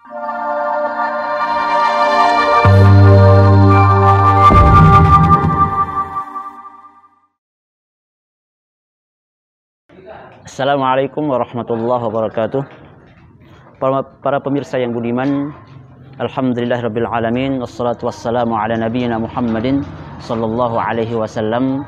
Assalamualaikum warahmatullahi wabarakatuh. Para pemirsa yang budiman, alhamdulillahirabbil alamin, wassalatu wassalamu ala nabiyyina Muhammadin sallallahu alaihi wasallam.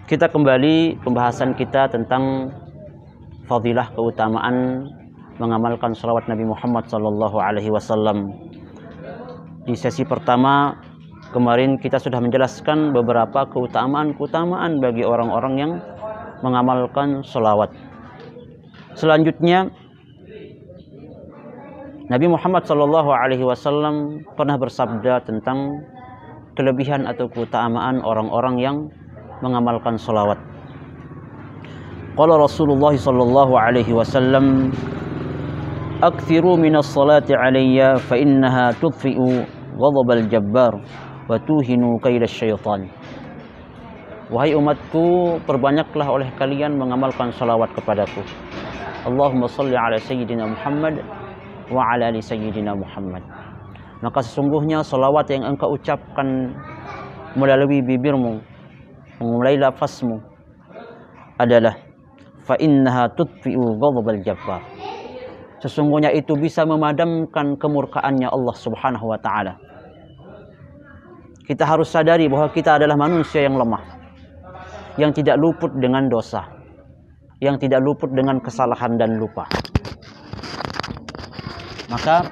Kita kembali pembahasan kita tentang fadilah, keutamaan mengamalkan salawat Nabi Muhammad sallallahu alaihi wasallam. Di sesi pertama kemarin kita sudah menjelaskan beberapa keutamaan bagi orang-orang yang mengamalkan salawat. Selanjutnya Nabi Muhammad sallallahu alaihi wasallam pernah bersabda tentang kelebihan atau keutamaan orang-orang yang mengamalkan salawat. Qala Rasulullah sallallahu alaihi wasallam, "Aktsiru minas salati alayya fa innaha tudfi'u ghadabal jabbar wa tuhinu kaidash syaitan." Wahai umatku, perbanyaklah oleh kalian mengamalkan salawat kepadaku. Allahumma salli ala sayyidina Muhammad wa ala ali sayyidina Muhammad. Maka sesungguhnya salawat yang engkau ucapkan melalui bibirmu, melalui lafazmu adalah fa innaha tudfi'u ghadabal jabbar. Sesungguhnya itu bisa memadamkan kemurkaannya Allah Subhanahu wa taala. Kita harus sadari bahwa kita adalah manusia yang lemah, yang tidak luput dengan dosa, yang tidak luput dengan kesalahan dan lupa. Maka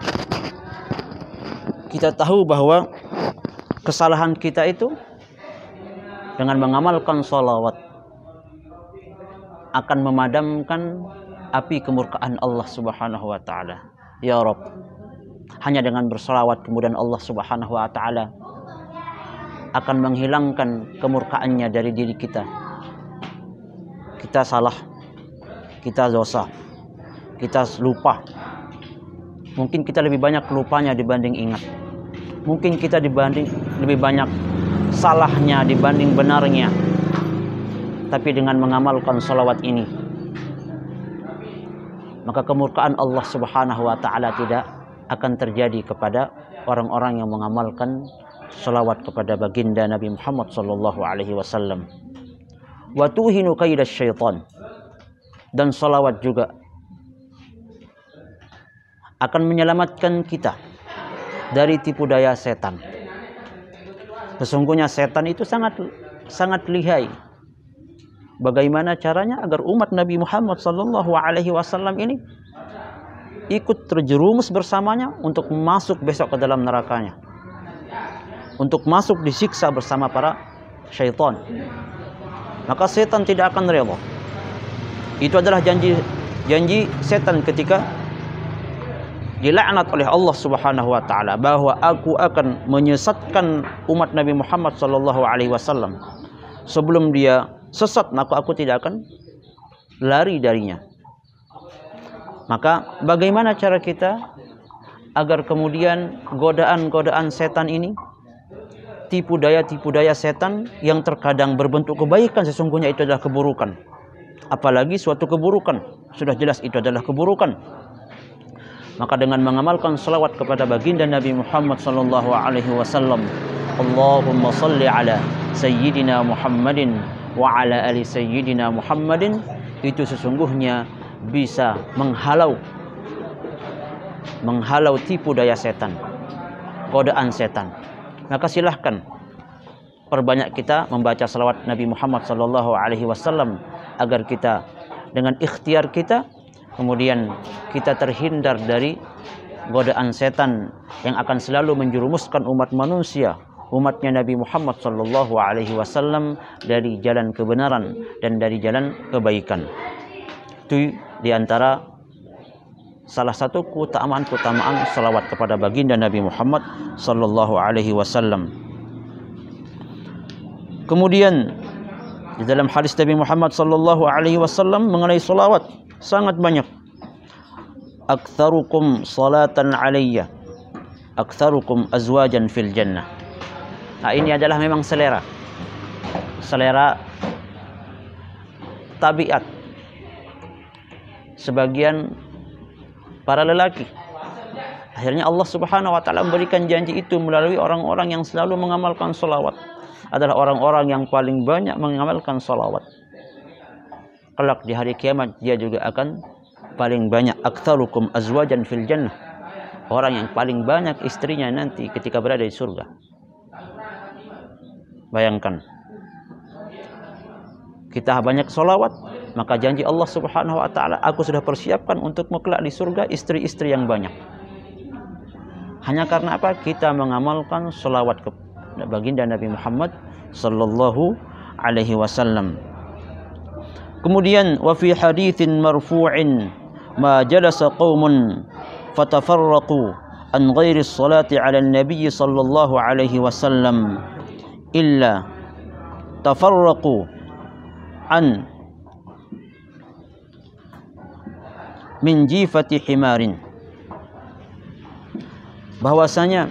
kita tahu bahwa kesalahan kita itu dengan mengamalkan salawat akan memadamkan api kemurkaan Allah Subhanahu wa taala. Ya Rabb, hanya dengan bersalawat kemudian Allah Subhanahu wa taala akan menghilangkan kemurkaannya dari diri kita. Kita salah, kita dosa, kita lupa. Mungkin kita lebih banyak lupanya dibanding ingat. Mungkin kita lebih banyak salahnya dibanding benarnya. Tapi dengan mengamalkan salawat ini, maka kemurkaan Allah Subhanahu wa taala tidak akan terjadi kepada orang-orang yang mengamalkan salawat kepada baginda Nabi Muhammad sallallahu alaihi wasallam. Wa tuhinu kaidash syaitan. Dan salawat juga akan menyelamatkan kita dari tipu daya setan. Sesungguhnya setan itu sangat lihai. Bagaimana caranya agar umat Nabi Muhammad sallallahu alaihi wasallam ini ikut terjerumus bersamanya untuk masuk besok ke dalam nerakanya, untuk masuk disiksa bersama para syaitan. Maka setan tidak akan rela. Itu adalah janji setan ketika dilaknat oleh Allah Subhanahu wa taala, bahwa aku akan menyesatkan umat Nabi Muhammad sallallahu alaihi wasallam. Sebelum dia sesat, maka aku tidak akan lari darinya. Maka bagaimana cara kita agar kemudian godaan-godaan setan ini, tipu daya setan yang terkadang berbentuk kebaikan, sesungguhnya itu adalah keburukan. Apalagi suatu keburukan, sudah jelas itu adalah keburukan. Maka dengan mengamalkan salawat kepada baginda Nabi Muhammad sallallahu alaihi wasallam, Allahumma salli ala sayyidina Muhammadin wa ala ali sayyidina Muhammadin, itu sesungguhnya bisa menghalau tipu daya setan, godaan setan. Maka silahkan perbanyak kita membaca salawat Nabi Muhammad sallallahu alaihi wasallam agar kita dengan ikhtiar kita kemudian kita terhindar dari godaan setan yang akan selalu menjerumuskan umat manusia, umatnya Nabi Muhammad sallallahu alaihi wasallam dari jalan kebenaran dan dari jalan kebaikan. Itu diantara salah satu keutamaan salawat kepada baginda Nabi Muhammad sallallahu alaihi wasallam. Kemudian di dalam hadis Nabi Muhammad sallallahu alaihi wasallam mengenai salawat sangat banyak. Aktsarukum salatan alayya aktsarukum azwajan fil jannah. Nah, ini adalah memang selera tabiat sebagian para lelaki Akhirnya Allah Subhanahu wa taala memberikan janji itu melalui orang-orang yang selalu mengamalkan salawat. Adalah orang-orang yang paling banyak mengamalkan salawat. Kelak di hari kiamat dia juga akan paling banyak. Aktsarukum azwajan fil jannah. Orang yang paling banyak istrinya nanti ketika berada di surga. Bayangkan. Kita banyak salawat, maka janji Allah Subhanahu wa taala, aku sudah persiapkan untukmu kelak di surga istri-istri yang banyak. Hanya karena apa? Kita mengamalkan salawat kepada baginda Nabi Muhammad sallallahu alaihi wasallam. Kemudian wa fi haditsin marfu'in ma jalasa qaumun fatafarraqu an ghairi sholati 'ala an-nabiy sallallahu alaihi wasallam illa tafarraqu an min jifati himarin. Bahwasanya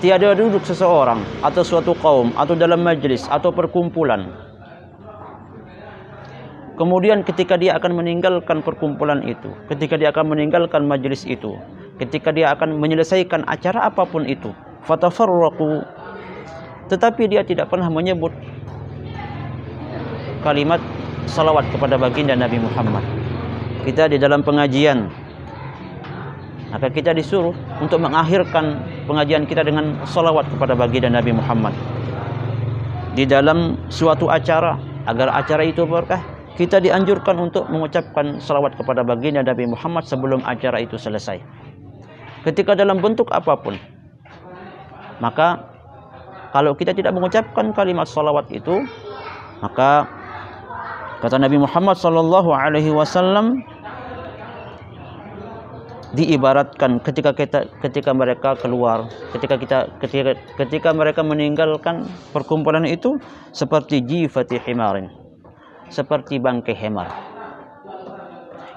tiada duduk seseorang atau suatu kaum atau dalam majlis atau perkumpulan, kemudian ketika dia akan meninggalkan perkumpulan itu, ketika dia akan meninggalkan majlis itu, ketika dia akan menyelesaikan acara apapun itu, fatafarraqu, tetapi dia tidak pernah menyebut kalimat salawat kepada baginda Nabi Muhammad. Kita di dalam pengajian, maka kita disuruh untuk mengakhirkan pengajian kita dengan salawat kepada baginda Nabi Muhammad. Di dalam suatu acara, agar acara itu berkah, kita dianjurkan untuk mengucapkan salawat kepada baginda Nabi Muhammad sebelum acara itu selesai. Ketika dalam bentuk apapun, maka kalau kita tidak mengucapkan kalimat salawat itu, maka kata Nabi Muhammad sallallahu alaihi wasallam, diibaratkan ketika mereka keluar, ketika mereka meninggalkan perkumpulan itu seperti jifati himarin, seperti bangkai hemar.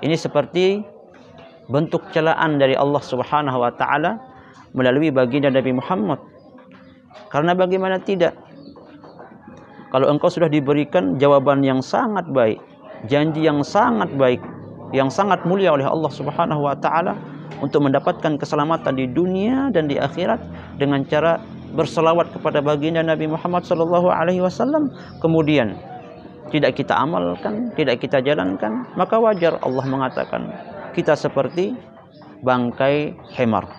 Ini seperti bentuk celaan dari Allah Subhanahu wa taala melalui baginda Nabi Muhammad. Karena bagaimana tidak? Kalau engkau sudah diberikan jawaban yang sangat baik, janji yang sangat baik, yang sangat mulia oleh Allah Subhanahu wa taala untuk mendapatkan keselamatan di dunia dan di akhirat dengan cara berselawat kepada baginda Nabi Muhammad sallallahu alaihi wasallam, kemudian tidak kita amalkan, tidak kita jalankan, maka wajar Allah mengatakan kita seperti bangkai hemar.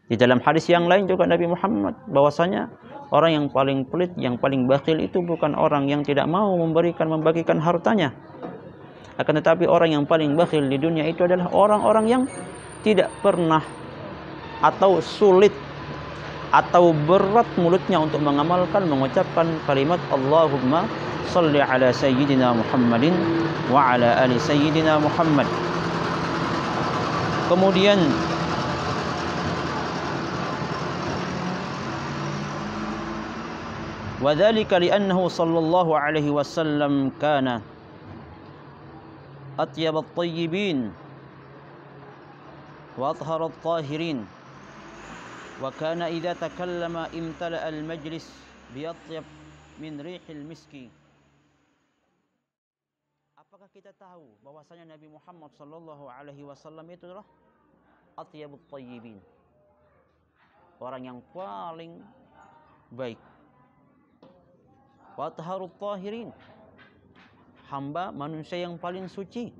Di dalam hadis yang lain juga Nabi Muhammad bahwasanya orang yang paling pelit, yang paling bakhil itu bukan orang yang tidak mau membagikan hartanya. Akan tetapi orang yang paling bakhil di dunia itu adalah orang-orang yang tidak pernah atau sulit atau berat mulutnya untuk mengucapkan kalimat Allahumma salli ala sayyidina Muhammadin wa ala ali sayyidina Muhammad. Kemudian wa dzalika li'annahu sallallahu alaihi wasallam kana أطيب الطيبين وأطهر الطاهرين وكان إذا تكلم امتلأ المجلس بأطيب من ريح المسك. Apakah kita tahu bahwasanya Nabi Muhammad sallallahu alaihi wasallam itu adalah atyabut thayyibin, orang yang paling baik, wa atharut tahirin, hamba manusia yang paling suci.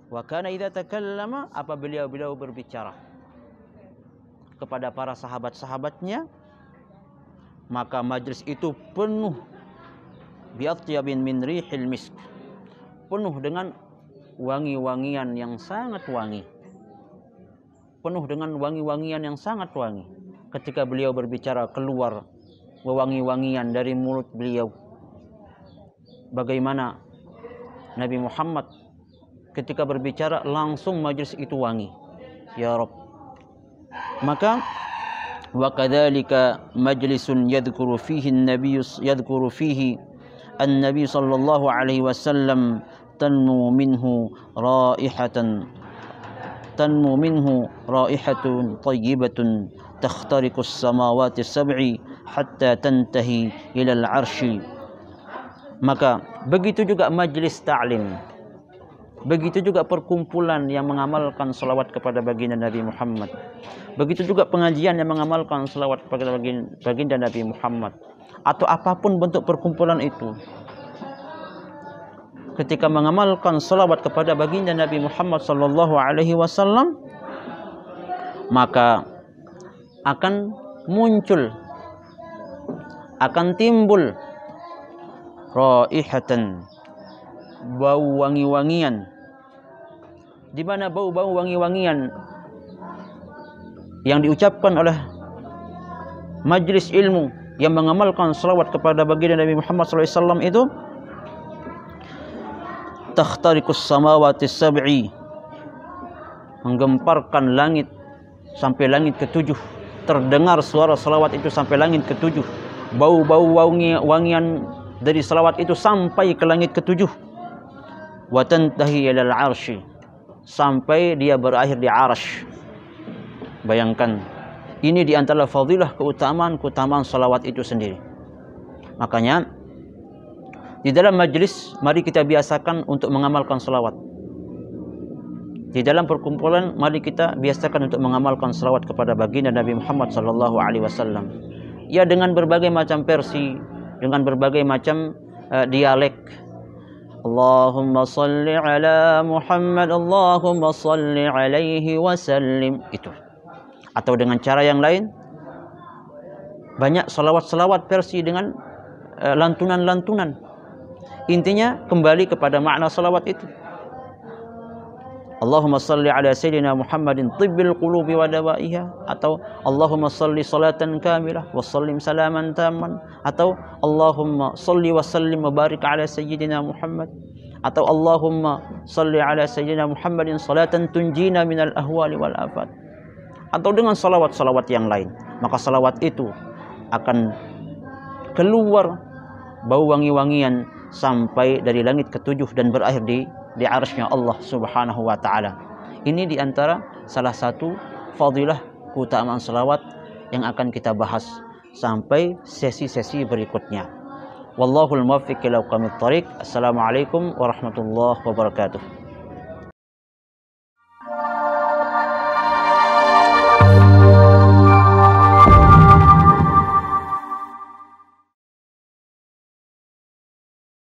Wa kana idza takallama, apabila beliau berbicara kepada para sahabat-sahabatnya, maka majlis itu penuh bi'atyabin min rihil misk, penuh dengan wangi-wangian yang sangat wangi, penuh dengan wangi-wangian yang sangat wangi. Ketika beliau berbicara, keluar wangi-wangian dari mulut beliau. Bagaimana Nabi Muhammad ketika berbicara langsung majlis itu wangi, ya Rabb. Maka wa kadzalika majlisun yadhkuru fihi an-nabiy sallallahu alaihi wasallam tanmu minhu raihatun tayyibatun takhtariqus samawati sab'i hatta tantahi ila al-'arsy. Maka begitu juga majlis ta'lim. Begitu juga perkumpulan yang mengamalkan salawat kepada baginda Nabi Muhammad. Begitu juga pengajian yang mengamalkan salawat kepada baginda Nabi Muhammad. Atau apapun bentuk perkumpulan itu, ketika mengamalkan salawat kepada baginda Nabi Muhammad sallallahu alaihi wasallam, maka akan muncul, akan timbul raihatan, bau wangi-wangian. Di mana bau-bau wangi-wangian yang diucapkan oleh majlis ilmu yang mengamalkan salawat kepada baginda Nabi Muhammad SAW itu, takhtariqus samawati sab'i, menggemparkan langit sampai langit ke-7. Terdengar suara salawat itu sampai langit ke-7. Bau-bau wangian dari salawat itu sampai ke langit ke-7. Wa tantahi ilal arsy, sampai dia berakhir di arsy. Bayangkan, ini di antara fadilah keutamaan salawat itu sendiri. Makanya di dalam majlis mari kita biasakan untuk mengamalkan salawat. Di dalam perkumpulan mari kita biasakan untuk mengamalkan salawat kepada baginda Nabi Muhammad sallallahu alaihi wasallam. Ya, dengan berbagai macam versi, dengan berbagai macam dialek. Allahumma salli ala Muhammad, Allahumma salli alaihi wasallim, itu. Atau dengan cara yang lain, banyak salawat-salawat versi dengan lantunan-lantunan. Intinya kembali kepada makna salawat itu. Allahumma salli ala sayyidina Muhammadin tibbil qulubi wa dawaiha, atau Allahumma salli salatan kamilah wa sallim salaman tamman, atau Allahumma salli wa sallim wa barik ala sayyidina Muhammad, atau Allahumma salli ala sayyidina Muhammadin salatan tunjina minal ahwali wal afat, atau dengan salawat-salawat yang lain. Maka salawat itu akan keluar bau wangi-wangian sampai dari langit ke-7 dan berakhir di arsy-Nya Allah Subhanahu wa taala. Ini di antara salah satu fadilah keutamaan salawat yang akan kita bahas sampai sesi-sesi berikutnya. Wallahul muwaffiq ila aqwamit thariq. Assalamualaikum warahmatullahi wabarakatuh.